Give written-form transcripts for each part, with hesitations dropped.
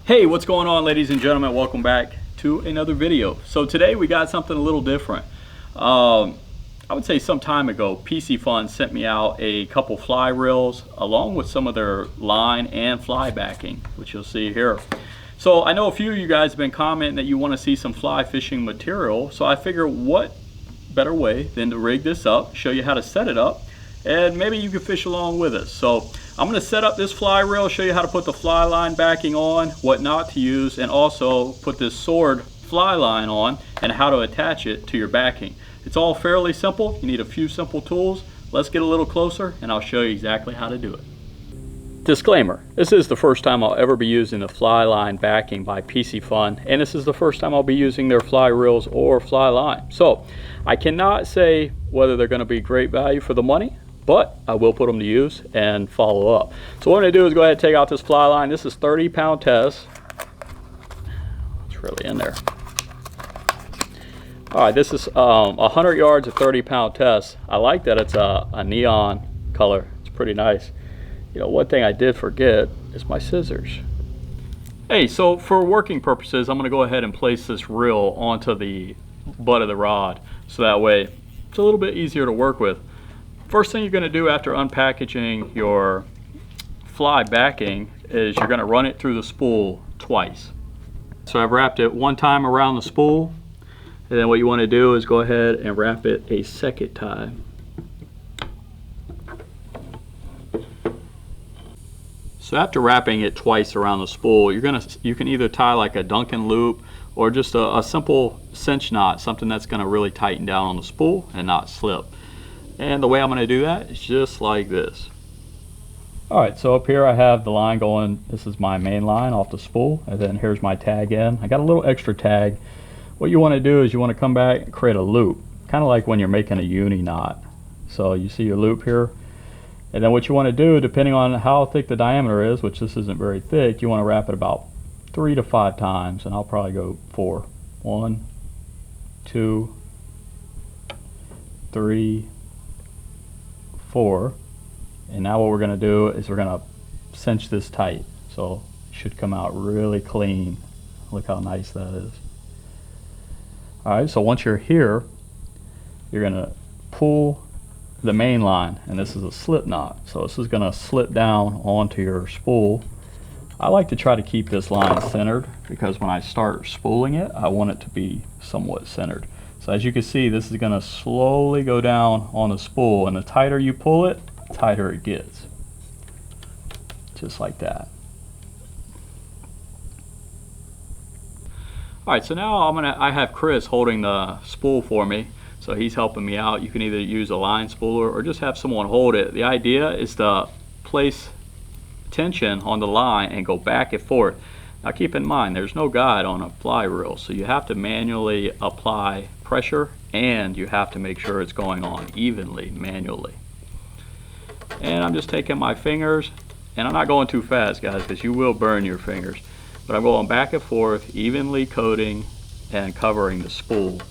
Hey, what's going on, ladies and gentlemen? Welcome back to another video. So today we got something a little different. I would say some time ago, Piscifun sent me out a couple fly reels along with some of their line and fly backing, which you'll see here. So I know a few of you guys have been commenting that you want to see some fly fishing material. So I figure what better way than to rig this up, show you how to set it up, and maybe you can fish along with us. So I'm going to set up this fly reel, show you how to put the fly line backing on, what not to use, and also put this sword fly line on and how to attach it to your backing. It's all fairly simple. You need a few simple tools. Let's get a little closer and I'll show you exactly how to do it. Disclaimer, this is the first time I'll ever be using the fly line backing by Piscifun, and this is the first time I'll be using their fly reels or fly line. So I cannot say whether they're going to be great value for the money, but I will put them to use and follow up. So what I'm going to do is go ahead and take out this fly line. This is 30-pound test. It's really in there. All right, this is 100 yards of 30-pound test. I like that it's a neon color. It's pretty nice. You know, one thing I did forget is my scissors. Hey, so for working purposes, I'm going to go ahead and place this reel onto the butt of the rod, so that way it's a little bit easier to work with. First thing you're going to do after unpackaging your fly backing is you're going to run it through the spool twice. So I've wrapped it one time around the spool, and then what you want to do is go ahead and wrap it a second time. So after wrapping it twice around the spool, you can either tie like a Duncan loop or just a simple cinch knot, something that's going to really tighten down on the spool and not slip. And the way I'm going to do that is just like this. Alright, so up here I have the line going. This is my main line off the spool, and then here's my tag end. I got a little extra tag. What you want to do is you want to come back and create a loop, kind of like when you're making a uni knot. So you see your loop here, and then what you want to do, depending on how thick the diameter is, which this isn't very thick, you want to wrap it about 3 to 5 times, and I'll probably go 4. 1, 2, 3, 4. And now what we're going to do is we're going to cinch this tight, so it should come out really clean. Look how nice that is. Alright, so once you're here, you're going to pull the main line, and this is a slip knot, so this is going to slip down onto your spool. I like to try to keep this line centered because when I start spooling it, I want it to be somewhat centered. So as you can see, this is going to slowly go down on the spool, and the tighter you pull it, the tighter it gets. Just like that. Alright, so now I have Chris holding the spool for me, so he's helping me out. You can either use a line spooler or just have someone hold it. The idea is to place tension on the line and go back and forth. Now keep in mind, there's no guide on a fly reel, so you have to manually apply pressure, and you have to make sure it's going on evenly manually. And I'm just taking my fingers, and I'm not going too fast, guys, because you will burn your fingers, but I'm going back and forth, evenly coating and covering the spool.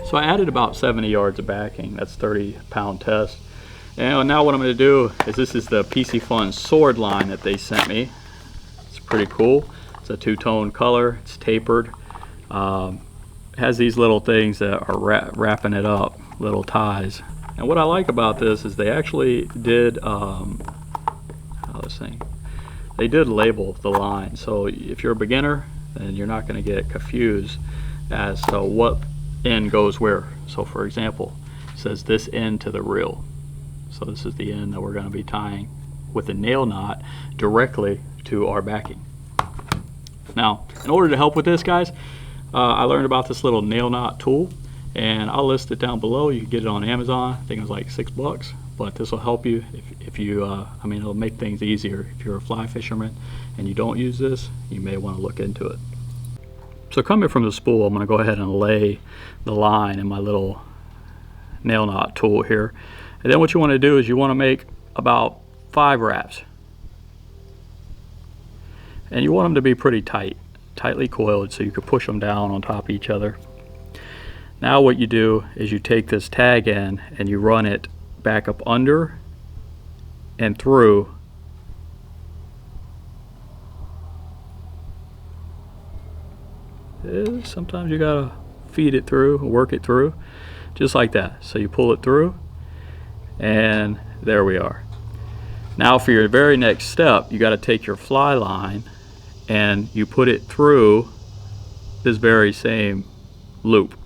So I added about 70 yards of backing. That's 30-pound test. And now what I'm going to do is, this is the Piscifun Sword line that they sent me. It's pretty cool. It's a two-tone color. It's tapered. It has these little things that are wrapping it up, little ties. And what I like about this is they actually did they did label the line. So if you're a beginner, then you're not going to get confused as to what end goes where. So for example, it says this end to the reel. So this is the end that we're going to be tying with a nail knot directly to our backing. Now, in order to help with this, guys, I learned about this little nail knot tool, and I'll list it down below. You can get it on Amazon. I think it was like $6, but this will help you if you I mean, it'll make things easier. If you're a fly fisherman and you don't use this, you may want to look into it. So coming from the spool, I'm going to go ahead and lay the line in my little nail knot tool here. And then what you want to do is you want to make about 5 wraps. And you want them to be pretty tightly coiled so you can push them down on top of each other. Now what you do is you take this tag end and you run it back up under and through. Sometimes you gotta feed it through, work it through, just like that. So you pull it through, and there we are. Now for your very next step, you gotta take your fly line and you put it through this very same loop,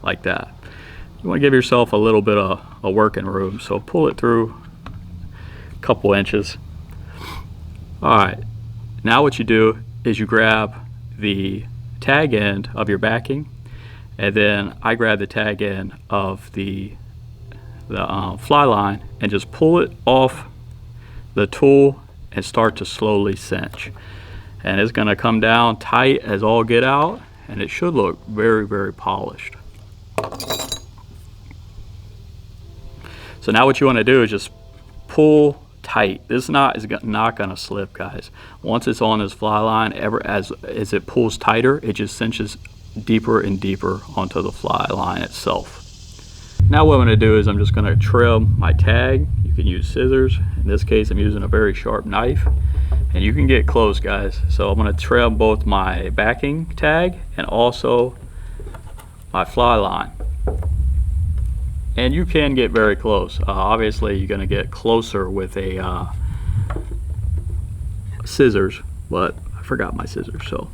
like that. You wanna give yourself a little bit of a working room, so pull it through a couple inches. All right, now what you do is you grab the tag end of your backing, and then I grab the tag end of the fly line and just pull it off the tool and start to slowly cinch. And it's going to come down tight as all get out, and it should look very, very polished. So now what you want to do is just pull tight. This knot is not going to slip, guys. Once it's on this fly line, as it pulls tighter, it just cinches deeper and deeper onto the fly line itself. Now what I'm going to do is I'm just going to trim my tag. You can use scissors. In this case, I'm using a very sharp knife, and you can get close, guys. So I'm going to trim both my backing tag and also my fly line. And you can get very close. Obviously, you're going to get closer with a scissors, but I forgot my scissors. So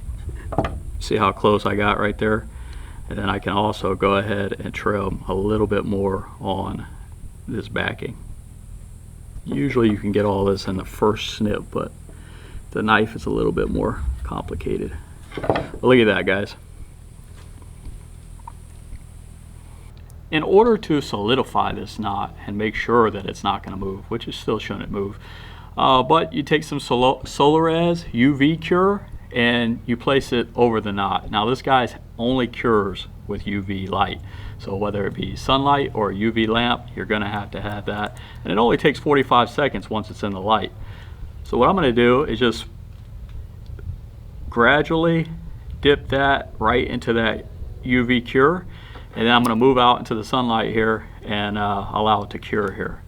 see how close I got right there? And then I can also go ahead and trim a little bit more on this backing. Usually you can get all this in the first snip, but the knife is a little bit more complicated. But look at that, guys. In order to solidify this knot and make sure that it's not going to move, which it still shouldn't move, but you take some Solarez UV cure and you place it over the knot. Now this guy's only cures with UV light, so whether it be sunlight or a UV lamp, you're going to have that, and it only takes 45 seconds once it's in the light. So what I'm going to do is just gradually dip that right into that UV cure, and then I'm going to move out into the sunlight here and allow it to cure here.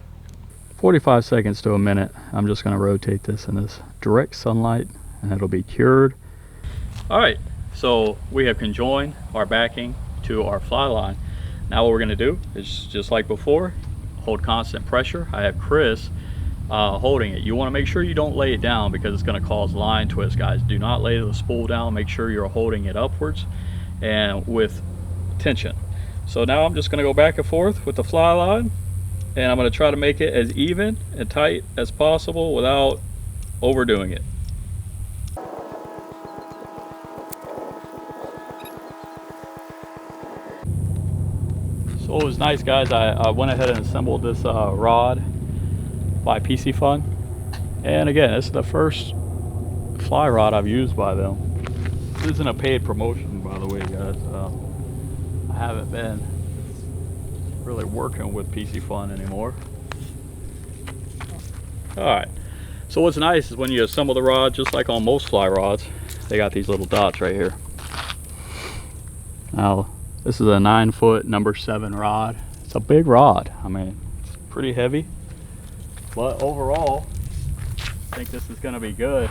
45 seconds to a minute. I'm just going to rotate this in this direct sunlight and it'll be cured. All right, so we have conjoined our backing to our fly line. Now what we're going to do is just like before, hold constant pressure. I have Chris holding it. You want to make sure you don't lay it down because it's going to cause line twist, guys. Do not lay the spool down. Make sure you're holding it upwards and with tension. So now I'm just going to go back and forth with the fly line, and I'm going to try to make it as even and tight as possible without overdoing it. So it was nice, guys. I went ahead and assembled this rod by Piscifun, and again, this is the first fly rod I've used by them. This isn't a paid promotion, by the way, guys. I haven't been really working with Piscifun anymore. Alright, so what's nice is when you assemble the rod, just like on most fly rods, they got these little dots right here. Now, this is a 9-foot number 7 rod. It's a big rod. I mean, it's pretty heavy, but overall, I think this is going to be good.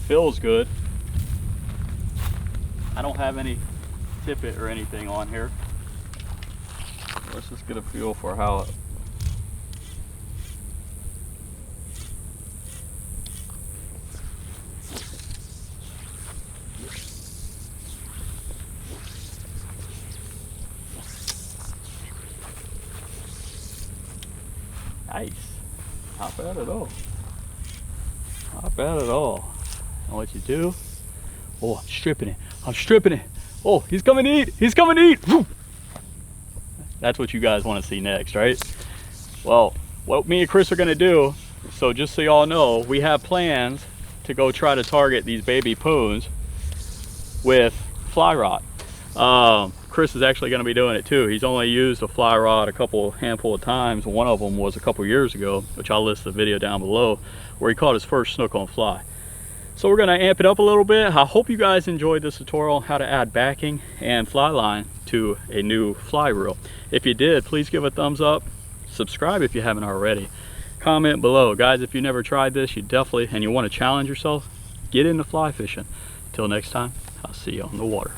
Feels good. I don't have any tippet or anything on here. Let's just get a feel for how it. Nice. Not bad at all. Not bad at all. And what you do? Oh, I'm stripping it. I'm stripping it. Oh, he's coming to eat. He's coming to eat. Woo! That's what you guys want to see next, right? Well, what me and Chris are going to do, so just so y'all know, we have plans to go try to target these baby poons with fly rod. Chris is actually going to be doing it too. He's only used a fly rod a handful of times. One of them was a couple years ago, which I'll list the video down below, where he caught his first snook on fly. So we're gonna amp it up a little bit. I hope you guys enjoyed this tutorial on how to add backing and fly line to a new fly reel. If you did, please give a thumbs up, subscribe if you haven't already. Comment below. Guys, if you never tried this, you definitely, and you wanna challenge yourself, get into fly fishing. Till next time, I'll see you on the water.